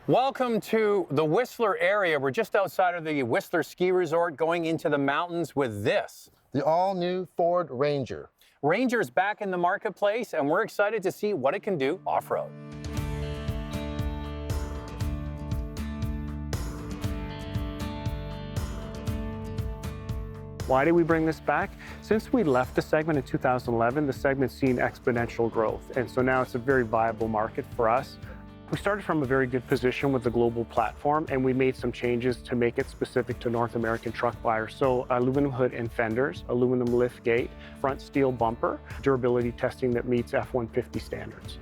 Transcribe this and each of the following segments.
Welcome to the Whistler area. We're just outside of the Whistler Ski Resort going into the mountains with this. The all-new Ford Ranger. Ranger's back in the marketplace, and we're excited to see what it can do off-road. Why did we bring this back? Since we left the segment in 2011, the segment's seen exponential growth, and so now it's a very viable market for us. We started from a very good position with the global platform, and we made some changes to make it specific to North American truck buyers. So aluminum hood and fenders, aluminum lift gate, front steel bumper, durability testing that meets F-150 standards.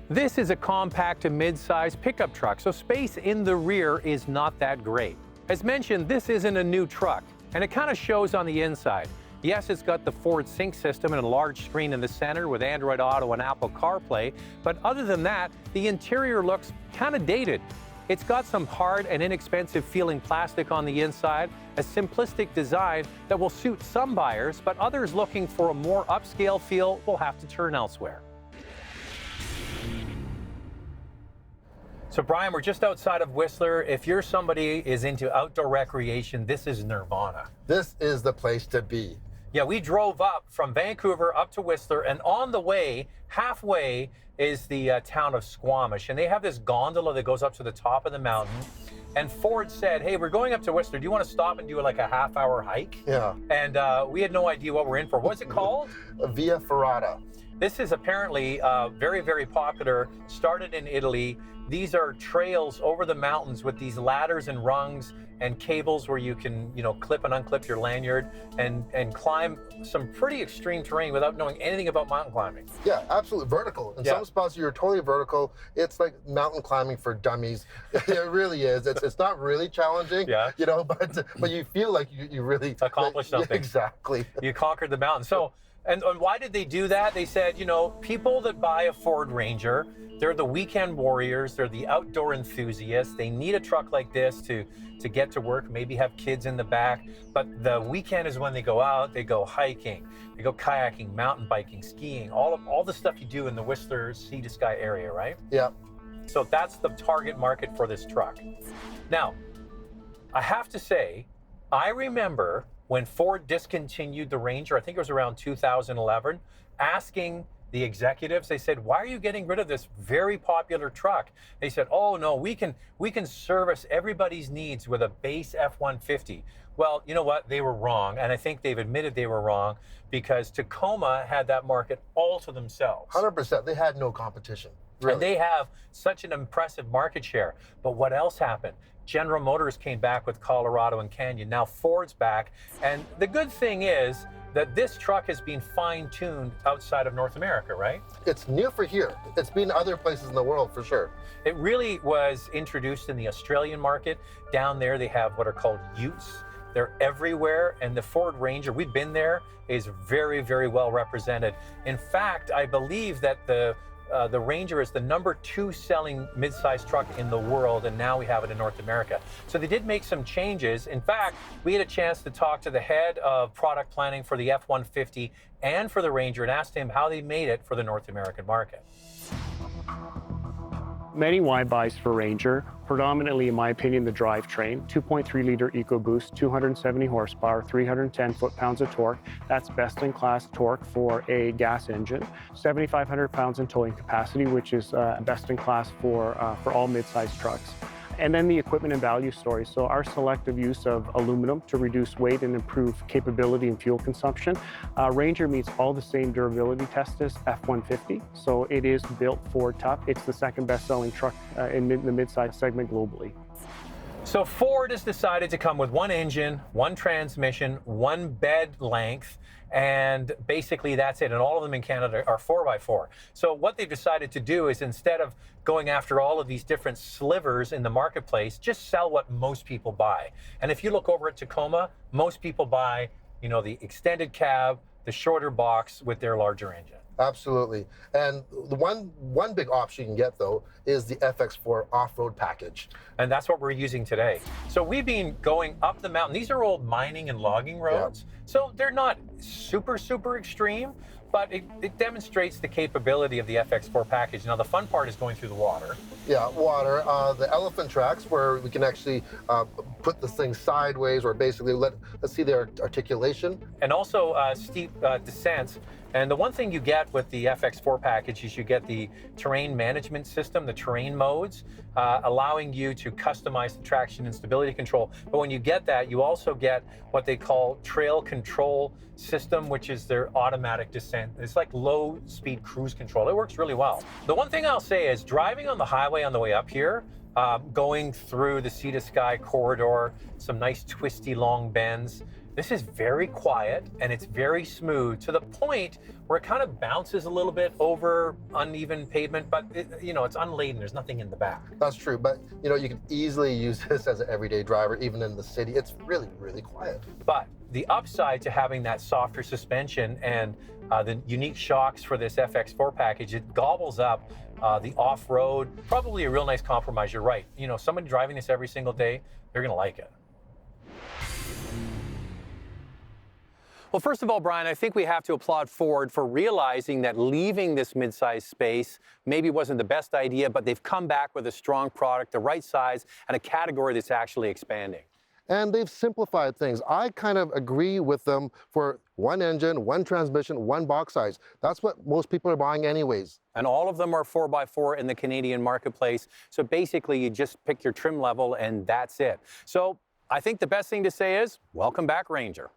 This is a compact to mid-size pickup truck, so space in the rear is not that great. As mentioned, this isn't a new truck, and it kind of shows on the inside. Yes, it's got the Ford Sync system and a large screen in the center with Android Auto and Apple CarPlay, but other than that, the interior looks kind of dated. It's got some hard and inexpensive feeling plastic on the inside, a simplistic design that will suit some buyers, but others looking for a more upscale feel will have to turn elsewhere. So Brian, we're just outside of Whistler. If you're somebody is into outdoor recreation, this is nirvana. This is the place to be. Yeah, we drove up from Vancouver up to Whistler, and on the way, halfway, is the town of Squamish. And they have this gondola that goes up to the top of the mountain. And Ford said, hey, we're going up to Whistler. Do you want to stop and do like a half-hour hike? Yeah. And we had no idea what we're in for. What's it called? Via Ferrata. This is apparently very, very popular, started in Italy. These are trails over the mountains with these ladders and rungs and cables where you can, clip and unclip your lanyard and climb some pretty extreme terrain without knowing anything about mountain climbing. Yeah, absolutely vertical. In some spots, you're totally vertical. It's like mountain climbing for dummies. It really is. It's not really challenging, but you feel like you really accomplished something. Exactly. You conquered the mountain. So. And why did they do that? They said, people that buy a Ford Ranger, they're the weekend warriors, they're the outdoor enthusiasts. They need a truck like this to get to work, maybe have kids in the back. But the weekend is when they go out, they go hiking, they go kayaking, mountain biking, skiing, all the stuff you do in the Whistler Sea to Sky area, right? Yeah. So that's the target market for this truck. Now, I have to say, I remember when Ford discontinued the Ranger, I think it was around 2011, asking the executives, they said, why are you getting rid of this very popular truck? They said, oh no, we can service everybody's needs with a base F-150. Well, you know what? They were wrong, and I think they've admitted they were wrong because Tacoma had that market all to themselves. 100%. They had no competition. Really. And they have such an impressive market share. But what else happened? General Motors came back with Colorado and Canyon. Now Ford's back. And the good thing is that this truck has been fine-tuned outside of North America, right? It's new for here. It's been other places in the world for sure. It really was introduced in the Australian market. Down there they have what are called utes. They're everywhere, and the Ford Ranger, we've been there, is very, very well represented. In fact, I believe that the Ranger is the #2 selling mid-size truck in the world, and now we have it in North America. So they did make some changes. In fact, we had a chance to talk to the head of product planning for the F-150 and for the Ranger and asked him how they made it for the North American market. Many why buys for Ranger, predominantly in my opinion the drivetrain, 2.3-liter EcoBoost, 270 horsepower, 310 foot-pounds of torque. That's best-in-class torque for a gas engine. 7,500 pounds in towing capacity, which is best-in-class for all mid-sized trucks. And then the equipment and value story. So our selective use of aluminum to reduce weight and improve capability and fuel consumption. Ranger meets all the same durability tests as F-150. So it is built for tough. It's the second best-selling truck in the mid-size segment globally. So Ford has decided to come with one engine, one transmission, one bed length, and basically that's it. And all of them in Canada are 4x4. So what they've decided to do is instead of going after all of these different slivers in the marketplace, just sell what most people buy. And if you look over at Tacoma, most people buy, the extended cab, the shorter box with their larger engine. Absolutely. And the one big option you can get, though, is the FX4 off-road package. And that's what we're using today. So we've been going up the mountain. These are old mining and logging roads. Yeah. So they're not super, super extreme, but it demonstrates the capability of the FX4 package. Now, the fun part is going through the water. Yeah, water. The elephant tracks, where we can actually put this thing sideways, or basically let's see their articulation. And also steep descents. And the one thing you get with the FX4 package is you get the terrain management system, the terrain modes, allowing you to customize the traction and stability control. But when you get that, you also get what they call trail control system, which is their automatic descent. It's like low-speed cruise control. It works really well. The one thing I'll say is driving on the highway on the way up here, going through the Sea to Sky corridor, some nice twisty long bends, this is very quiet and it's very smooth to the point where it kind of bounces a little bit over uneven pavement, but it's unladen. There's nothing in the back. That's true, but you can easily use this as an everyday driver, even in the city. It's really, really quiet. But the upside to having that softer suspension and the unique shocks for this FX4 package, it gobbles up the off-road. Probably a real nice compromise. You're right. Somebody driving this every single day, they're going to like it. Well, first of all, Brian, I think we have to applaud Ford for realizing that leaving this mid-size space maybe wasn't the best idea, but they've come back with a strong product, the right size, and a category that's actually expanding. And they've simplified things. I kind of agree with them for one engine, one transmission, one box size. That's what most people are buying anyways. And all of them are 4x4 in the Canadian marketplace. So basically, you just pick your trim level and that's it. So I think the best thing to say is, welcome back, Ranger.